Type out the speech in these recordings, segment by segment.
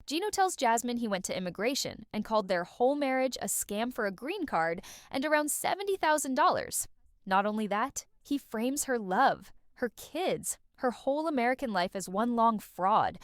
Gino tells Jasmine he went to immigration and called their whole marriage a scam for a green card and around $70,000. Not only that, he frames her love, her kids, her whole American life as one long fraud.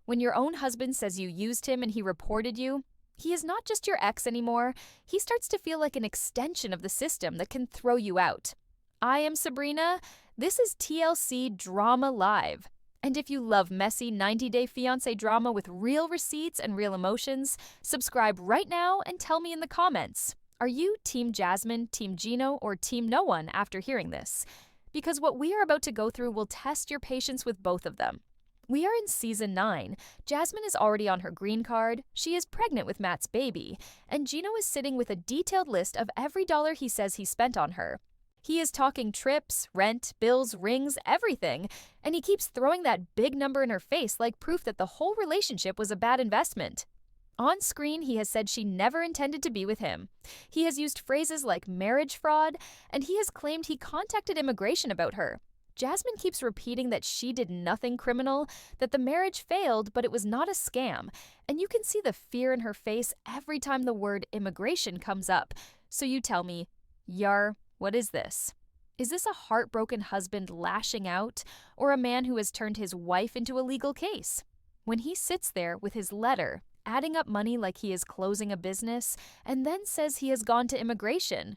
When your own husband says you used him and he reported you, he is not just your ex anymore. He starts to feel like an extension of the system that can throw you out. I am Sabrina. This is TLC Drama Live. And if you love messy 90-day fiancé drama with real receipts and real emotions, subscribe right now and tell me in the comments. Are you Team Jasmine, Team Gino, or Team No One after hearing this? Because what we are about to go through will test your patience with both of them. We are in Season 9. Jasmine is already on her green card, she is pregnant with Matt's baby, and Gino is sitting with a detailed list of every dollar he says he spent on her. He is talking trips, rent, bills, rings, everything, and he keeps throwing that big number in her face like proof that the whole relationship was a bad investment. On screen, he has said she never intended to be with him. He has used phrases like marriage fraud, and he has claimed he contacted immigration about her. Jasmine keeps repeating that she did nothing criminal, that the marriage failed, but it was not a scam, and you can see the fear in her face every time the word immigration comes up. So you tell me, Yar, what is this? Is this a heartbroken husband lashing out, or a man who has turned his wife into a legal case? When he sits there with his letter, adding up money like he is closing a business, and then says he has gone to immigration,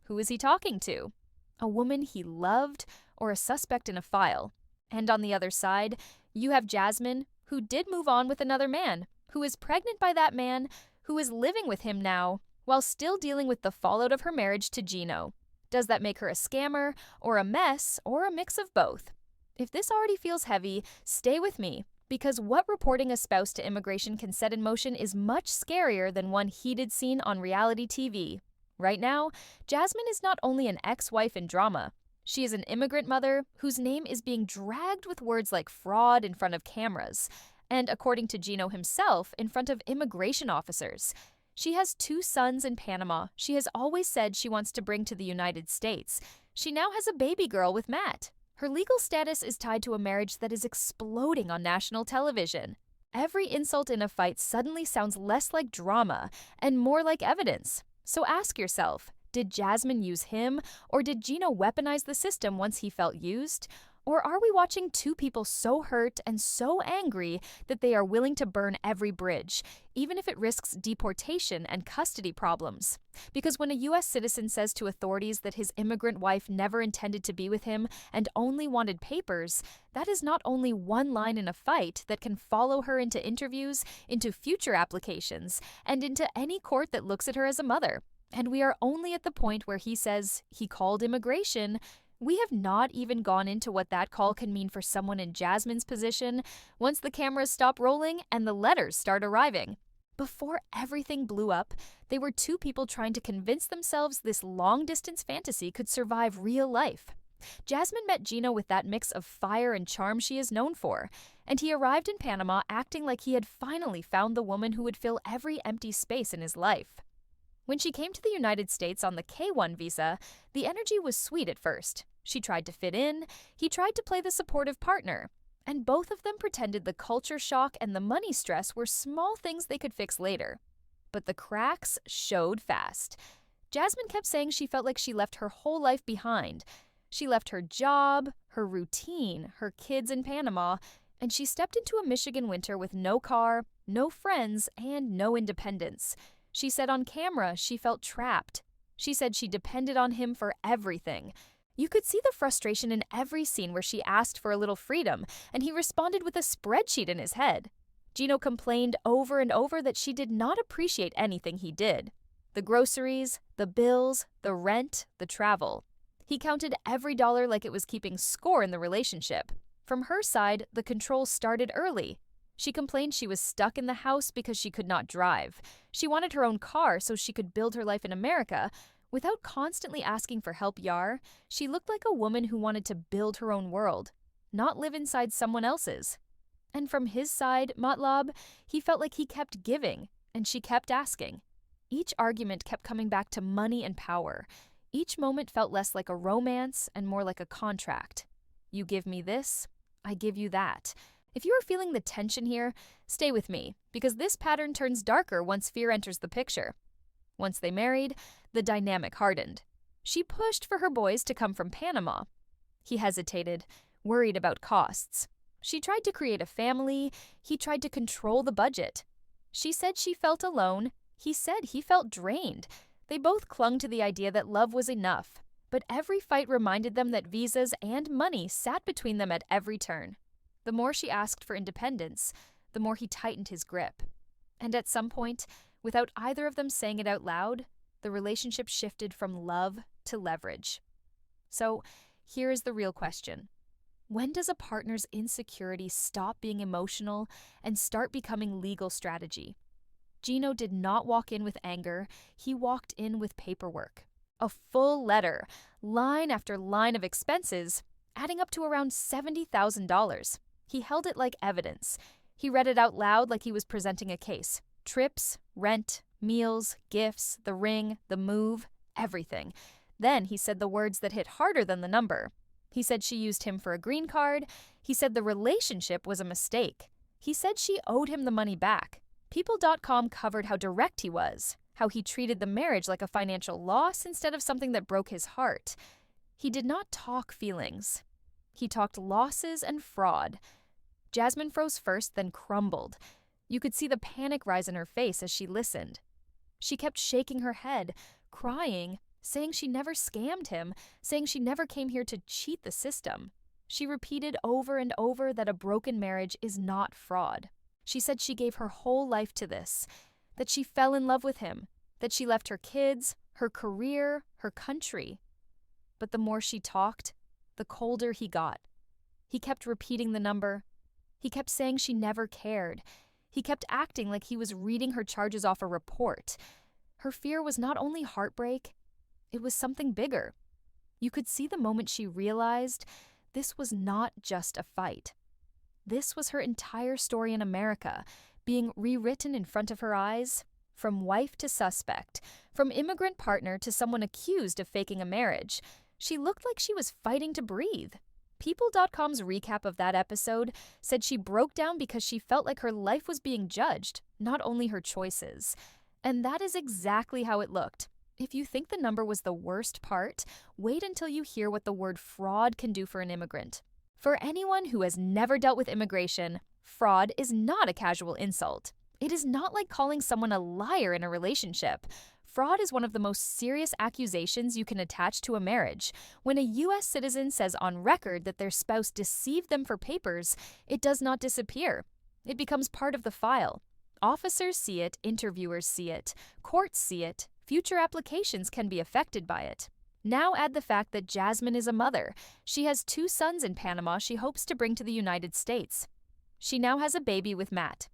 who is he talking to? A woman he loved, or a suspect in a file? And on the other side, you have Jasmine, who did move on with another man, who is pregnant by that man, who is living with him now, while still dealing with the fallout of her marriage to Gino. Does that make her a scammer, or a mess, or a mix of both? If this already feels heavy, stay with me, because what reporting a spouse to immigration can set in motion is much scarier than one heated scene on reality TV. Right now, Jasmine is not only an ex-wife in drama, she is an immigrant mother whose name is being dragged with words like fraud in front of cameras, and according to Gino himself, in front of immigration officers. She has 2 sons in Panama she has always said she wants to bring to the United States. She now has a baby girl with Matt. Her legal status is tied to a marriage that is exploding on national television. Every insult in a fight suddenly sounds less like drama and more like evidence. So ask yourself, did Jasmine use him, or did Gino weaponize the system once he felt used? Or are we watching 2 people so hurt and so angry that they are willing to burn every bridge, even if it risks deportation and custody problems? Because when a U.S. citizen says to authorities that his immigrant wife never intended to be with him and only wanted papers, that is not only one line in a fight that can follow her into interviews, into future applications, and into any court that looks at her as a mother. And we are only at the point where he says he called immigration. We have not even gone into what that call can mean for someone in Jasmine's position once the cameras stop rolling and the letters start arriving. Before everything blew up, they were 2 people trying to convince themselves this long-distance fantasy could survive real life. Jasmine met Gino with that mix of fire and charm she is known for, and he arrived in Panama acting like he had finally found the woman who would fill every empty space in his life. When she came to the United States on the K-1 visa, the energy was sweet at first. She tried to fit in, he tried to play the supportive partner, and both of them pretended the culture shock and the money stress were small things they could fix later. But the cracks showed fast. Jasmine kept saying she felt like she left her whole life behind. She left her job, her routine, her kids in Panama, and she stepped into a Michigan winter with no car, no friends, and no independence. She said on camera she felt trapped. She said she depended on him for everything. You could see the frustration in every scene where she asked for a little freedom, and he responded with a spreadsheet in his head. Gino complained over and over that she did not appreciate anything he did. The groceries, the bills, the rent, the travel. He counted every dollar like it was keeping score in the relationship. From her side, the control started early. She complained she was stuck in the house because she could not drive. She wanted her own car so she could build her life in America. Without constantly asking for help, Yar, she looked like a woman who wanted to build her own world, not live inside someone else's. And from his side, Matlab, he felt like he kept giving, and she kept asking. Each argument kept coming back to money and power. Each moment felt less like a romance and more like a contract. You give me this, I give you that. If you are feeling the tension here, stay with me, because this pattern turns darker once fear enters the picture. Once they married, the dynamic hardened. She pushed for her boys to come from Panama. He hesitated, worried about costs. She tried to create a family. He tried to control the budget. She said she felt alone. He said he felt drained. They both clung to the idea that love was enough. But every fight reminded them that visas and money sat between them at every turn. The more she asked for independence, the more he tightened his grip. And at some point, without either of them saying it out loud, the relationship shifted from love to leverage. So, here is the real question. When does a partner's insecurity stop being emotional and start becoming legal strategy? Gino did not walk in with anger. He walked in with paperwork. A full letter, line after line of expenses, adding up to around $70,000. He held it like evidence. He read it out loud like he was presenting a case. Trips, rent, meals, gifts, the ring, the move, everything. Then he said the words that hit harder than the number. He said she used him for a green card. He said the relationship was a mistake. He said she owed him the money back. People.com covered how direct he was, how he treated the marriage like a financial loss instead of something that broke his heart. He did not talk feelings. He talked losses and fraud. Jasmine froze first, then crumbled. You could see the panic rise in her face as she listened. She kept shaking her head, crying, saying she never scammed him, saying she never came here to cheat the system. She repeated over and over that a broken marriage is not fraud. She said she gave her whole life to this, that she fell in love with him, that she left her kids, her career, her country. But the more she talked, the colder he got. He kept repeating the number. He kept saying she never cared. He kept acting like he was reading her charges off a report. Her fear was not only heartbreak, it was something bigger. You could see the moment she realized this was not just a fight. This was her entire story in America, being rewritten in front of her eyes, from wife to suspect, from immigrant partner to someone accused of faking a marriage. She looked like she was fighting to breathe. People.com's recap of that episode said she broke down because she felt like her life was being judged, not only her choices. And that is exactly how it looked. If you think the number was the worst part, wait until you hear what the word fraud can do for an immigrant. For anyone who has never dealt with immigration, fraud is not a casual insult. It is not like calling someone a liar in a relationship. Fraud is one of the most serious accusations you can attach to a marriage. When a U.S. citizen says on record that their spouse deceived them for papers, it does not disappear. It becomes part of the file. Officers see it, interviewers see it, courts see it, future applications can be affected by it. Now add the fact that Jasmine is a mother. She has 2 sons in Panama she hopes to bring to the United States. She now has a baby with Matt.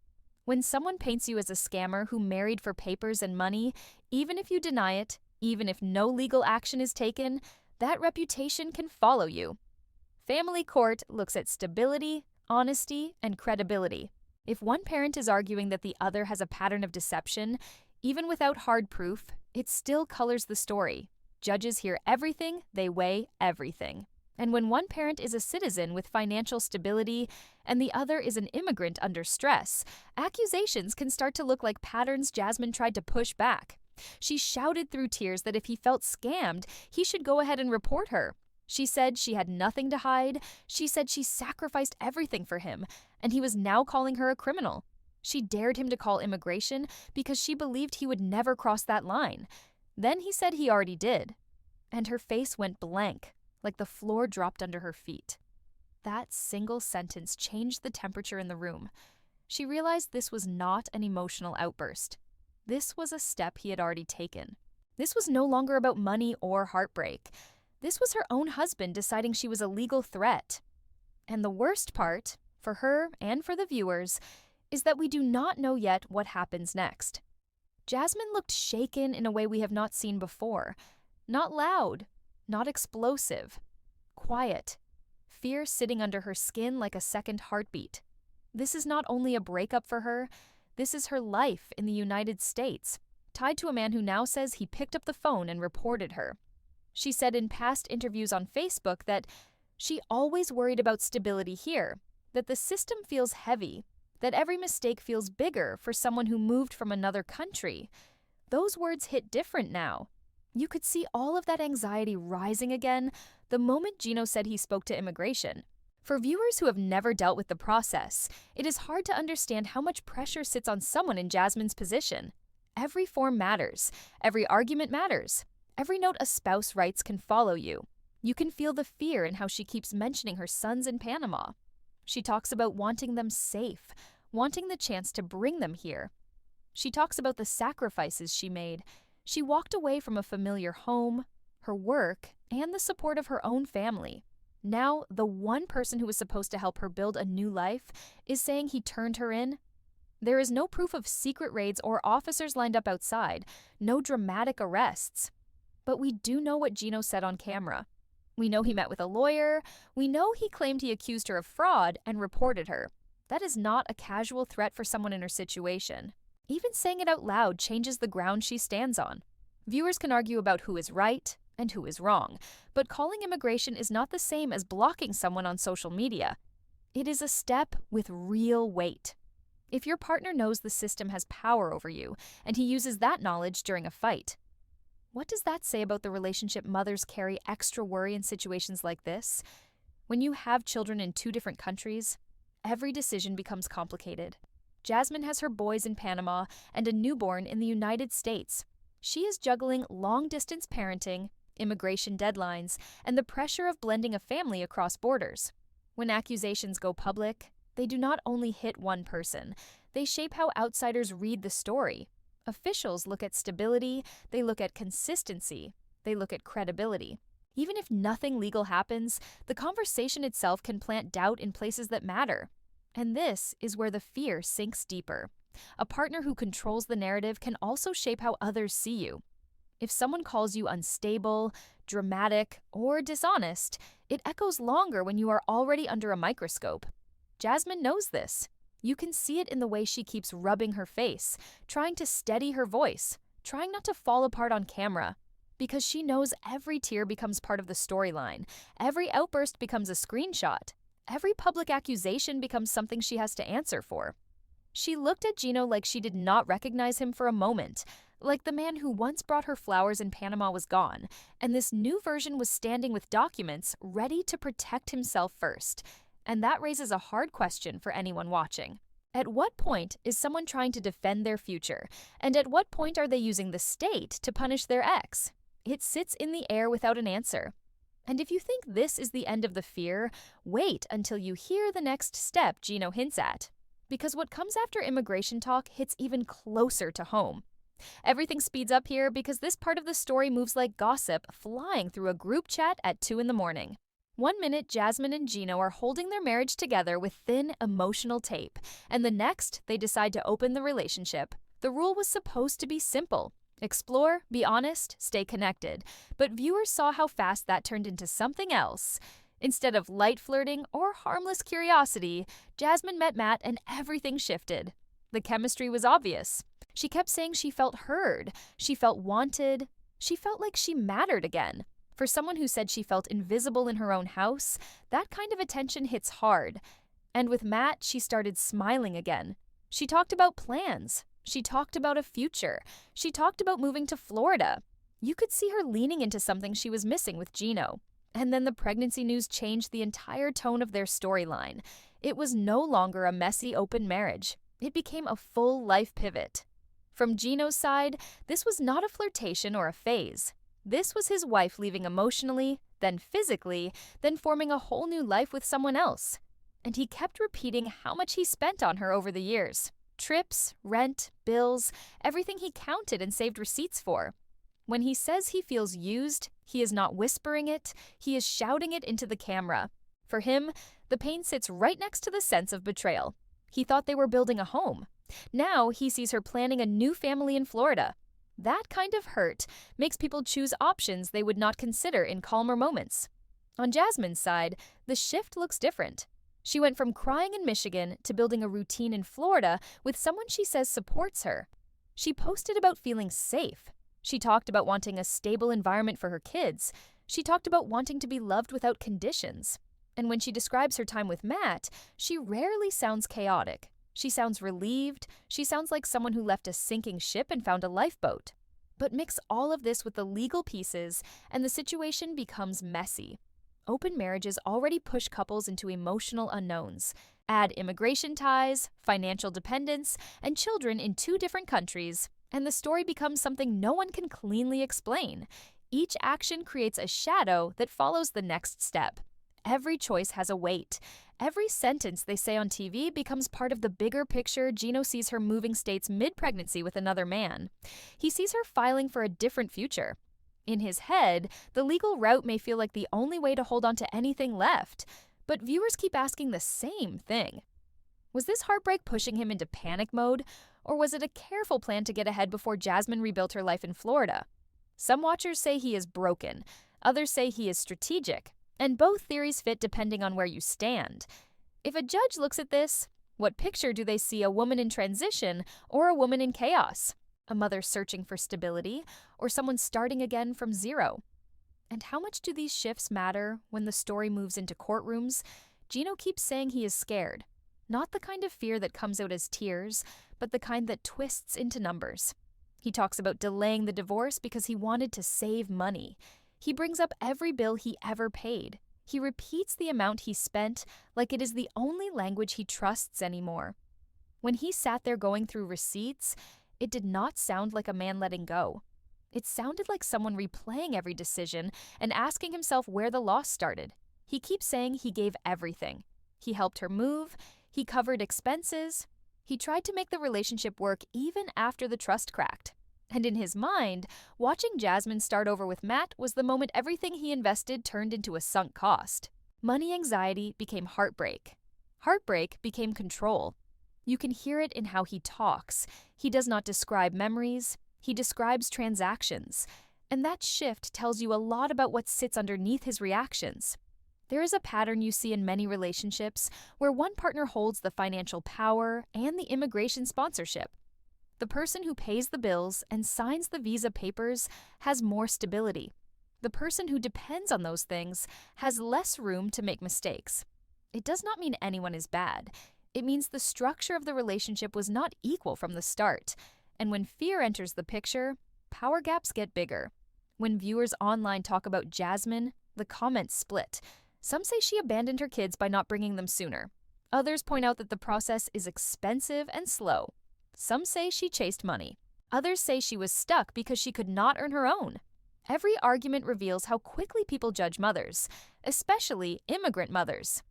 When someone paints you as a scammer who married for papers and money, even if you deny it, even if no legal action is taken, that reputation can follow you. Family court looks at stability, honesty, and credibility. If one parent is arguing that the other has a pattern of deception, even without hard proof, it still colors the story. Judges hear everything, they weigh everything. And when one parent is a citizen with financial stability and the other is an immigrant under stress, accusations can start to look like patterns Jasmine tried to push back. She shouted through tears that if he felt scammed, he should go ahead and report her. She said she had nothing to hide. She said she sacrificed everything for him, and he was now calling her a criminal. She dared him to call immigration because she believed he would never cross that line. Then he said he already did. And her face went blank, like the floor dropped under her feet. That single sentence changed the temperature in the room. She realized this was not an emotional outburst. This was a step he had already taken. This was no longer about money or heartbreak. This was her own husband deciding she was a legal threat. And the worst part, for her and for the viewers, is that we do not know yet what happens next. Jasmine looked shaken in a way we have not seen before. Not loud, not explosive. Quiet. Fear sitting under her skin like a second heartbeat. This is not only a breakup for her, this is her life in the United States, tied to a man who now says he picked up the phone and reported her. She said in past interviews on Facebook that she always worried about stability here, that the system feels heavy, that every mistake feels bigger for someone who moved from another country. Those words hit different now. You could see all of that anxiety rising again the moment Gino said he spoke to immigration. For viewers who have never dealt with the process, it is hard to understand how much pressure sits on someone in Jasmine's position. Every form matters. Every argument matters. Every note a spouse writes can follow you. You can feel the fear in how she keeps mentioning her sons in Panama. She talks about wanting them safe, wanting the chance to bring them here. She talks about the sacrifices she made. She walked away from a familiar home, her work, and the support of her own family. Now, the one person who was supposed to help her build a new life is saying he turned her in. There is no proof of secret raids or officers lined up outside, no dramatic arrests. But we do know what Gino said on camera. We know he met with a lawyer. We know he claimed he accused her of fraud and reported her. That is not a casual threat for someone in her situation. Even saying it out loud changes the ground she stands on. Viewers can argue about who is right and who is wrong, but calling immigration is not the same as blocking someone on social media. It is a step with real weight. If your partner knows the system has power over you, and he uses that knowledge during a fight, what does that say about the relationship mothers carry extra worry in situations like this? When you have children in 2 different countries, every decision becomes complicated. Jasmine has her boys in Panama and a newborn in the United States. She is juggling long-distance parenting, immigration deadlines, and the pressure of blending a family across borders. When accusations go public, they do not only hit one person, they shape how outsiders read the story. Officials look at stability, they look at consistency, they look at credibility. Even if nothing legal happens, the conversation itself can plant doubt in places that matter. And this is where the fear sinks deeper. A partner who controls the narrative can also shape how others see you. If someone calls you unstable, dramatic, or dishonest, it echoes longer when you are already under a microscope. Jasmine knows this. You can see it in the way she keeps rubbing her face, trying to steady her voice, trying not to fall apart on camera. Because she knows every tear becomes part of the storyline, every outburst becomes a screenshot, every public accusation becomes something she has to answer for. She looked at Gino like she did not recognize him for a moment, like the man who once brought her flowers in Panama was gone, and this new version was standing with documents ready to protect himself first. And that raises a hard question for anyone watching. At what point is someone trying to defend their future? And at what point are they using the state to punish their ex? It sits in the air without an answer. And if you think this is the end of the fear, wait until you hear the next step Gino hints at. Because what comes after immigration talk hits even closer to home. Everything speeds up here because this part of the story moves like gossip flying through a group chat at 2 a.m. 1 minute, Jasmine and Gino are holding their marriage together with thin, emotional tape, and the next, they decide to open the relationship. The rule was supposed to be simple. Explore, be honest, stay connected. But viewers saw how fast that turned into something else. Instead of light flirting or harmless curiosity, Jasmine met Matt and everything shifted. The chemistry was obvious. She kept saying she felt heard, she felt wanted, she felt like she mattered again. For someone who said she felt invisible in her own house, that kind of attention hits hard. And with Matt, she started smiling again. She talked about plans. She talked about a future. She talked about moving to Florida. You could see her leaning into something she was missing with Gino. And then the pregnancy news changed the entire tone of their storyline. It was no longer a messy open marriage. It became a full life pivot. From Gino's side, this was not a flirtation or a phase. This was his wife leaving emotionally, then physically, then forming a whole new life with someone else. And he kept repeating how much he spent on her over the years. Trips, rent, bills, everything he counted and saved receipts for. When he says he feels used, he is not whispering it, he is shouting it into the camera. For him, the pain sits right next to the sense of betrayal. He thought they were building a home. Now he sees her planning a new family in Florida. That kind of hurt makes people choose options they would not consider in calmer moments. On Jasmine's side, the shift looks different. She went from crying in Michigan to building a routine in Florida with someone she says supports her. She posted about feeling safe. She talked about wanting a stable environment for her kids. She talked about wanting to be loved without conditions. And when she describes her time with Matt, she rarely sounds chaotic. She sounds relieved. She sounds like someone who left a sinking ship and found a lifeboat. But mix all of this with the legal pieces, and the situation becomes messy. Open marriages already push couples into emotional unknowns. Add immigration ties, financial dependence, and children in two different countries, and the story becomes something no one can cleanly explain. Each action creates a shadow that follows the next step. Every choice has a weight. Every sentence they say on TV becomes part of the bigger picture. Gino sees her moving states mid-pregnancy with another man. He sees her filing for a different future. In his head, the legal route may feel like the only way to hold on to anything left, but viewers keep asking the same thing. Was this heartbreak pushing him into panic mode, or was it a careful plan to get ahead before Jasmine rebuilt her life in Florida? Some watchers say he is broken, others say he is strategic, and both theories fit depending on where you stand. If a judge looks at this, what picture do they see, a woman in transition or a woman in chaos? A mother searching for stability, or someone starting again from zero? And how much do these shifts matter when the story moves into courtrooms? Gino keeps saying he is scared. Not the kind of fear that comes out as tears, but the kind that twists into numbers. He talks about delaying the divorce because he wanted to save money. He brings up every bill he ever paid. He repeats the amount he spent like it is the only language he trusts anymore. When he sat there going through receipts, it did not sound like a man letting go. It sounded like someone replaying every decision and asking himself where the loss started. He keeps saying he gave everything. He helped her move. He covered expenses. He tried to make the relationship work even after the trust cracked. And in his mind, watching Jasmine start over with Matt was the moment everything he invested turned into a sunk cost. Money anxiety became heartbreak. Heartbreak became control. You can hear it in how he talks. He does not describe memories. He describes transactions. And that shift tells you a lot about what sits underneath his reactions. There is a pattern you see in many relationships where one partner holds the financial power and the immigration sponsorship. The person who pays the bills and signs the visa papers has more stability. The person who depends on those things has less room to make mistakes. It does not mean anyone is bad. It means the structure of the relationship was not equal from the start. And when fear enters the picture, power gaps get bigger. When viewers online talk about Jasmine, the comments split. Some say she abandoned her kids by not bringing them sooner. Others point out that the process is expensive and slow. Some say she chased money. Others say she was stuck because she could not earn her own. Every argument reveals how quickly people judge mothers, especially immigrant mothers.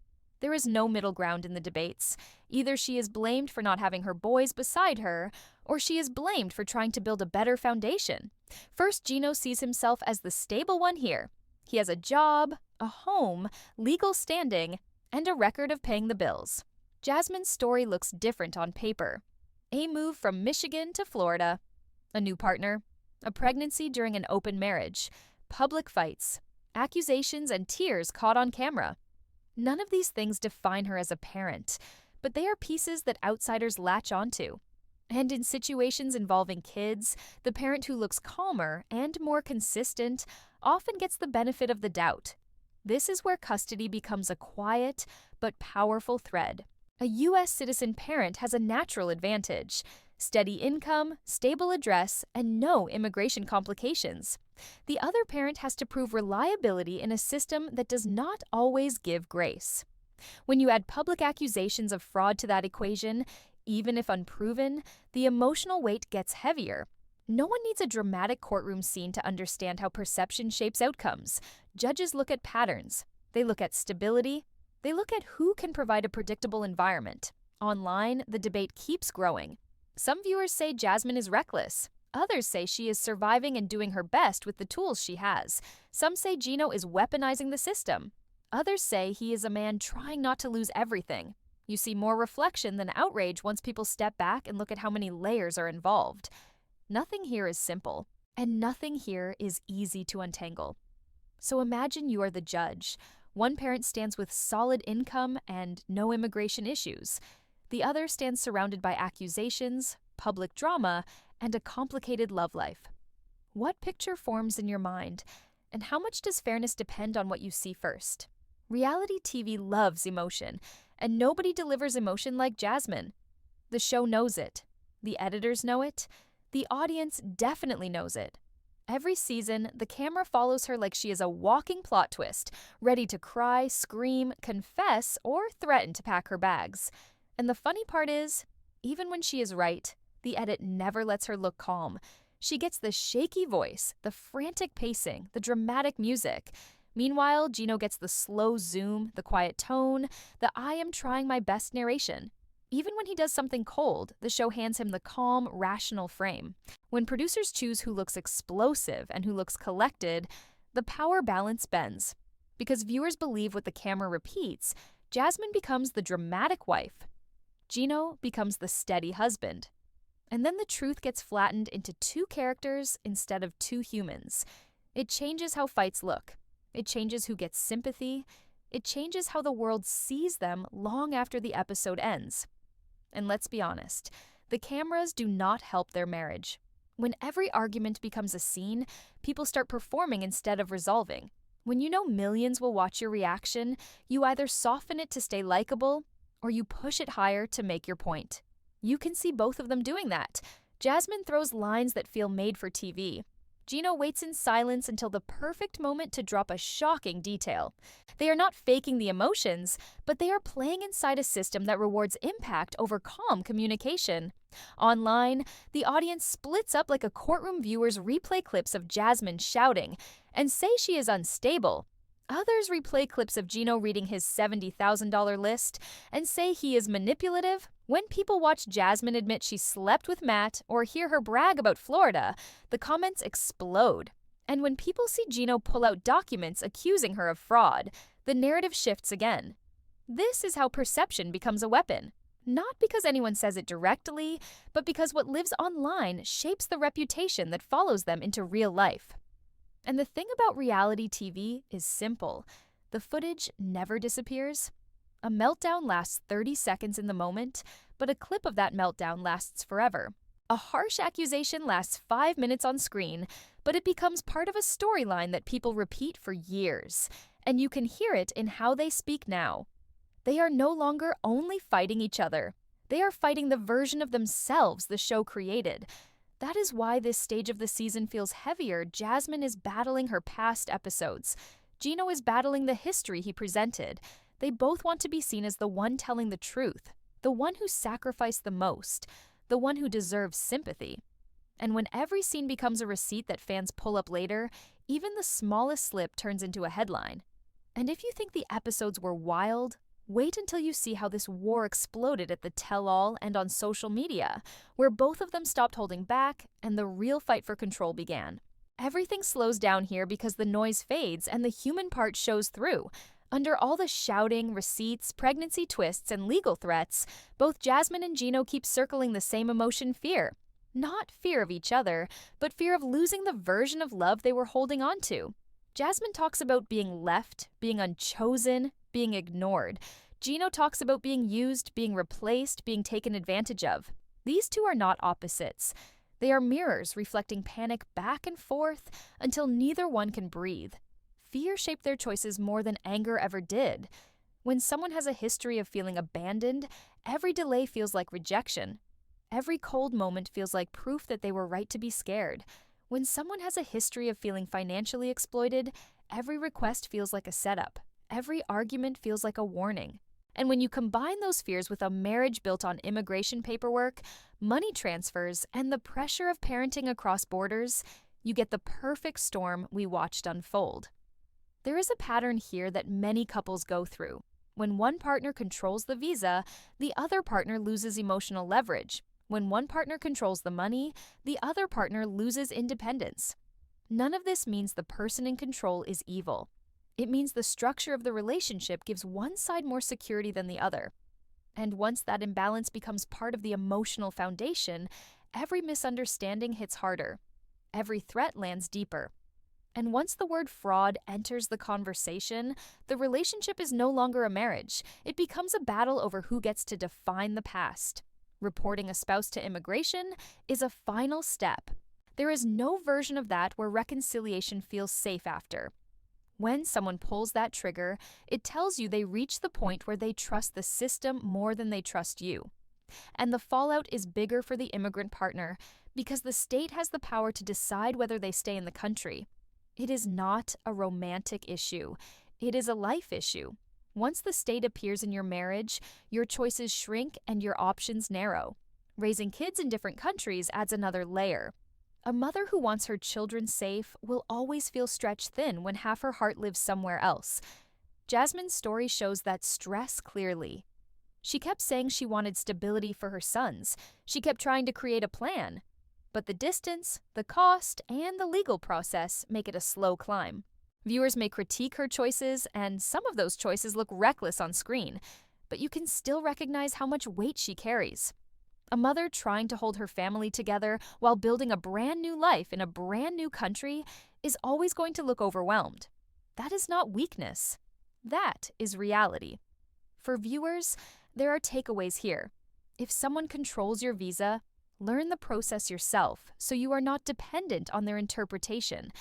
There is no middle ground in the debates. Either she is blamed for not having her boys beside her, or she is blamed for trying to build a better foundation. First, Gino sees himself as the stable one here. He has a job, a home, legal standing, and a record of paying the bills. Jasmine's story looks different on paper. A move from Michigan to Florida, a new partner, a pregnancy during an open marriage, public fights, accusations and tears caught on camera. None of these things define her as a parent, but they are pieces that outsiders latch onto. And in situations involving kids, the parent who looks calmer and more consistent often gets the benefit of the doubt. This is where custody becomes a quiet but powerful thread. A U.S. citizen parent has a natural advantage: steady income, stable address, and no immigration complications. The other parent has to prove reliability in a system that does not always give grace. When you add public accusations of fraud to that equation, even if unproven, the emotional weight gets heavier. No one needs a dramatic courtroom scene to understand how perception shapes outcomes. Judges look at patterns. They look at stability. They look at who can provide a predictable environment. Online, the debate keeps growing. Some viewers say Jasmine is reckless. Others say she is surviving and doing her best with the tools she has. Some say Gino is weaponizing the system. Others say he is a man trying not to lose everything. You see more reflection than outrage once people step back and look at how many layers are involved. Nothing here is simple, and nothing here is easy to untangle. So imagine you are the judge. One parent stands with solid income and no immigration issues. The other stands surrounded by accusations, public drama, and a complicated love life. What picture forms in your mind, and how much does fairness depend on what you see first? Reality TV loves emotion, and nobody delivers emotion like Jasmine. The show knows it. The editors know it. The audience definitely knows it. Every season, the camera follows her like she is a walking plot twist, ready to cry, scream, confess, or threaten to pack her bags. And the funny part is, even when she is right, the edit never lets her look calm. She gets the shaky voice, the frantic pacing, the dramatic music. Meanwhile, Gino gets the slow zoom, the quiet tone, the I am trying my best narration. Even when he does something cold, the show hands him the calm, rational frame. When producers choose who looks explosive and who looks collected, the power balance bends. Because viewers believe what the camera repeats, Jasmine becomes the dramatic wife. Gino becomes the steady husband. And then the truth gets flattened into two characters instead of two humans. It changes how fights look. It changes who gets sympathy. It changes how the world sees them long after the episode ends. And let's be honest, the cameras do not help their marriage. When every argument becomes a scene, people start performing instead of resolving. When you know millions will watch your reaction, you either soften it to stay likable, or you push it higher to make your point. You can see both of them doing that. Jasmine throws lines that feel made for TV. Gino waits in silence until the perfect moment to drop a shocking detail. They are not faking the emotions, but they are playing inside a system that rewards impact over calm communication. Online, the audience splits up like a courtroom viewers replay clips of Jasmine shouting and say she is unstable. Others replay clips of Gino reading his $70,000 list and say he is manipulative. When people watch Jasmine admit she slept with Matt or hear her brag about Florida, the comments explode. And when people see Gino pull out documents accusing her of fraud, the narrative shifts again. This is how perception becomes a weapon. Not because anyone says it directly, but because what lives online shapes the reputation that follows them into real life. And the thing about reality TV is simple. The footage never disappears. A meltdown lasts 30 seconds in the moment, but a clip of that meltdown lasts forever. A harsh accusation lasts 5 minutes on screen, but it becomes part of a storyline that people repeat for years. And you can hear it in how they speak now. They are no longer only fighting each other. They are fighting the version of themselves the show created. That is why this stage of the season feels heavier. Jasmine is battling her past episodes. Gino is battling the history he presented. They both want to be seen as the one telling the truth, the one who sacrificed the most, the one who deserves sympathy. And when every scene becomes a receipt that fans pull up later, even the smallest slip turns into a headline. And if you think the episodes were wild, wait until you see how this war exploded at the tell-all and on social media, where both of them stopped holding back and the real fight for control began. Everything slows down here because the noise fades and the human part shows through. Under all the shouting, receipts, pregnancy twists, and legal threats, both Jasmine and Gino keep circling the same emotion: fear. Not fear of each other, but fear of losing the version of love they were holding on to. Jasmine talks about being left, being unchosen, being ignored. Gino talks about being used, being replaced, being taken advantage of. These two are not opposites. They are mirrors reflecting panic back and forth until neither one can breathe. Fear shaped their choices more than anger ever did. When someone has a history of feeling abandoned, every delay feels like rejection. Every cold moment feels like proof that they were right to be scared. When someone has a history of feeling financially exploited, every request feels like a setup. Every argument feels like a warning. And when you combine those fears with a marriage built on immigration paperwork, money transfers, and the pressure of parenting across borders, you get the perfect storm we watched unfold. There is a pattern here that many couples go through. When one partner controls the visa, the other partner loses emotional leverage. When one partner controls the money, the other partner loses independence. None of this means the person in control is evil. It means the structure of the relationship gives one side more security than the other. And once that imbalance becomes part of the emotional foundation, every misunderstanding hits harder. Every threat lands deeper. And once the word fraud enters the conversation, the relationship is no longer a marriage. It becomes a battle over who gets to define the past. Reporting a spouse to immigration is a final step. There is no version of that where reconciliation feels safe after. When someone pulls that trigger, it tells you they reach the point where they trust the system more than they trust you. And the fallout is bigger for the immigrant partner because the state has the power to decide whether they stay in the country. It is not a romantic issue. It is a life issue. Once the state appears in your marriage, your choices shrink and your options narrow. Raising kids in different countries adds another layer. A mother who wants her children safe will always feel stretched thin when half her heart lives somewhere else. Jasmine's story shows that stress clearly. She kept saying she wanted stability for her sons. She kept trying to create a plan. But the distance, the cost, and the legal process make it a slow climb. Viewers may critique her choices, and some of those choices look reckless on screen, but you can still recognize how much weight she carries. A mother trying to hold her family together while building a brand new life in a brand new country is always going to look overwhelmed. That is not weakness. That is reality. For viewers, there are takeaways here. If someone controls your visa, learn the process yourself so you are not dependent on their interpretation.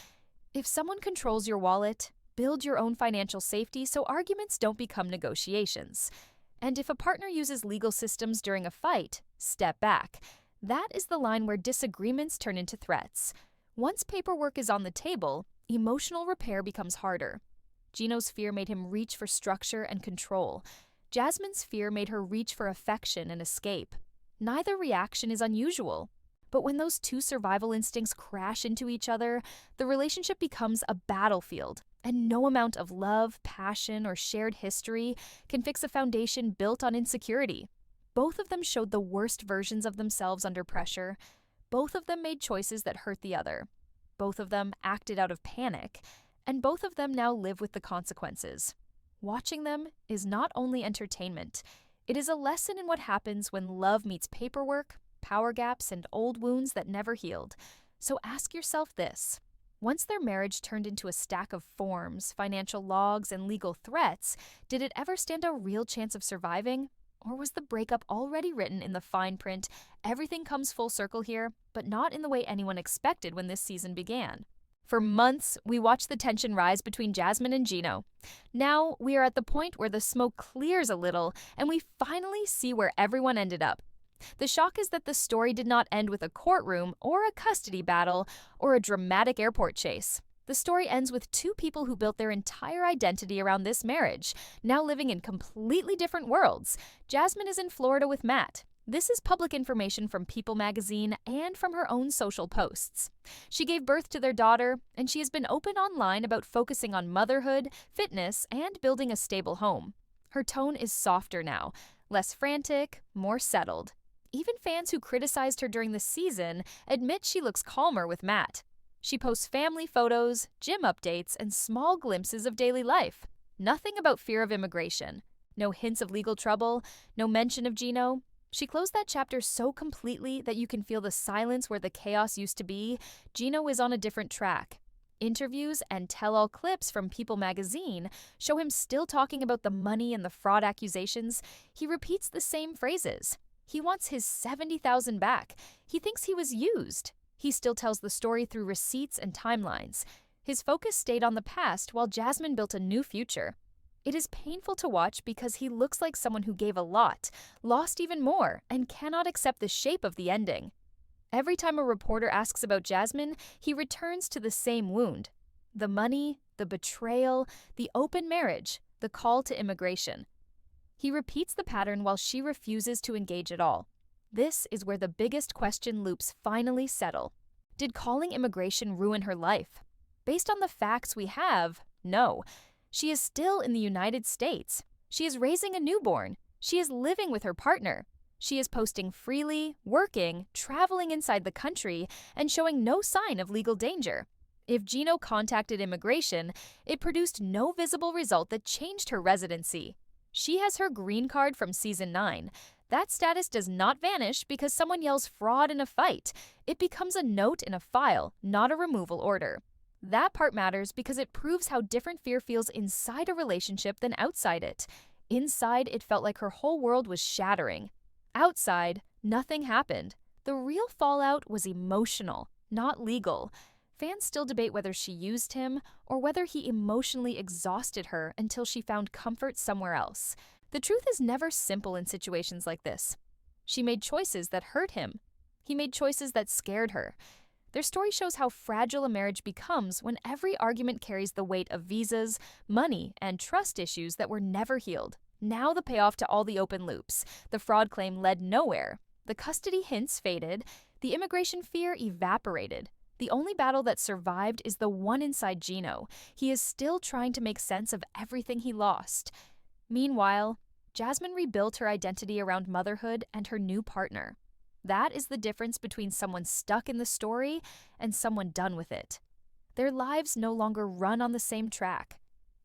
If someone controls your wallet, build your own financial safety so arguments don't become negotiations. And if a partner uses legal systems during a fight, step back. That is the line where disagreements turn into threats. Once paperwork is on the table, emotional repair becomes harder. Gino's fear made him reach for structure and control. Jasmine's fear made her reach for affection and escape. Neither reaction is unusual. But when those two survival instincts crash into each other, the relationship becomes a battlefield, and no amount of love, passion, or shared history can fix a foundation built on insecurity. Both of them showed the worst versions of themselves under pressure. Both of them made choices that hurt the other. Both of them acted out of panic, and both of them now live with the consequences. Watching them is not only entertainment, it is a lesson in what happens when love meets paperwork, power gaps, and old wounds that never healed. So ask yourself this. Once their marriage turned into a stack of forms, financial logs, and legal threats, did it ever stand a real chance of surviving? Or was the breakup already written in the fine print? Everything comes full circle here, but not in the way anyone expected when this season began. For months, we watched the tension rise between Jasmine and Gino. Now, we are at the point where the smoke clears a little, and we finally see where everyone ended up. The shock is that the story did not end with a courtroom or a custody battle or a dramatic airport chase. The story ends with two people who built their entire identity around this marriage, now living in completely different worlds. Jasmine is in Florida with Matt. This is public information from People magazine and from her own social posts. She gave birth to their daughter, and she has been open online about focusing on motherhood, fitness, and building a stable home. Her tone is softer now, less frantic, more settled. Even fans who criticized her during the season admit she looks calmer with Matt. She posts family photos, gym updates, and small glimpses of daily life. Nothing about fear of immigration. No hints of legal trouble, no mention of Gino. She closed that chapter so completely that you can feel the silence where the chaos used to be. Gino is on a different track. Interviews and tell-all clips from People magazine show him still talking about the money and the fraud accusations. He repeats the same phrases. He wants his $70,000 back. He thinks he was used. He still tells the story through receipts and timelines. His focus stayed on the past while Jasmine built a new future. It is painful to watch because he looks like someone who gave a lot, lost even more, and cannot accept the shape of the ending. Every time a reporter asks about Jasmine, he returns to the same wound. The money, the betrayal, the open marriage, the call to immigration. He repeats the pattern while she refuses to engage at all. This is where the biggest question loops finally settle. Did calling immigration ruin her life? Based on the facts we have, no. She is still in the United States. She is raising a newborn. She is living with her partner. She is posting freely, working, traveling inside the country, and showing no sign of legal danger. If Gino contacted immigration, it produced no visible result that changed her residency. She has her green card from season 9. That status does not vanish because someone yells fraud in a fight. It becomes a note in a file, not a removal order. That part matters because it proves how different fear feels inside a relationship than outside it. Inside, it felt like her whole world was shattering. Outside, nothing happened. The real fallout was emotional, not legal. Fans still debate whether she used him or whether he emotionally exhausted her until she found comfort somewhere else. The truth is never simple in situations like this. She made choices that hurt him. He made choices that scared her. Their story shows how fragile a marriage becomes when every argument carries the weight of visas, money, and trust issues that were never healed. Now the payoff to all the open loops. The fraud claim led nowhere. The custody hints faded. The immigration fear evaporated. The only battle that survived is the one inside Gino. He is still trying to make sense of everything he lost. Meanwhile, Jasmine rebuilt her identity around motherhood and her new partner. That is the difference between someone stuck in the story and someone done with it. Their lives no longer run on the same track.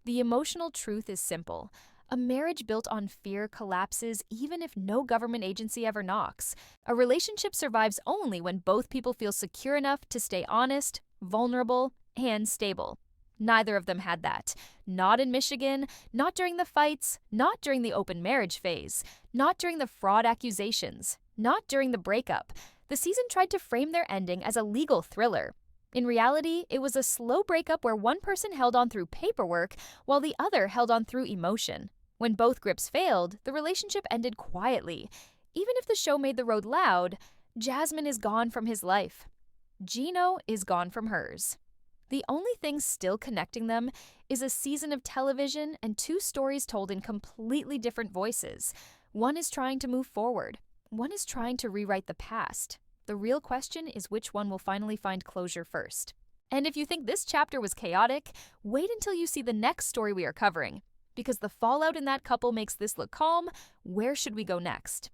The emotional truth is simple. A marriage built on fear collapses even if no government agency ever knocks. A relationship survives only when both people feel secure enough to stay honest, vulnerable, and stable. Neither of them had that. Not in Michigan, not during the fights, not during the open marriage phase, not during the fraud accusations, not during the breakup. The season tried to frame their ending as a legal thriller. In reality, it was a slow breakup where one person held on through paperwork while the other held on through emotion. When both grips failed, the relationship ended quietly. Even if the show made the road loud, Jasmine is gone from his life. Gino is gone from hers. The only thing still connecting them is a season of television and two stories told in completely different voices. One is trying to move forward. One is trying to rewrite the past. The real question is which one will finally find closure first. And if you think this chapter was chaotic, wait until you see the next story we are covering. Because the fallout in that couple makes this look calm. Where should we go next?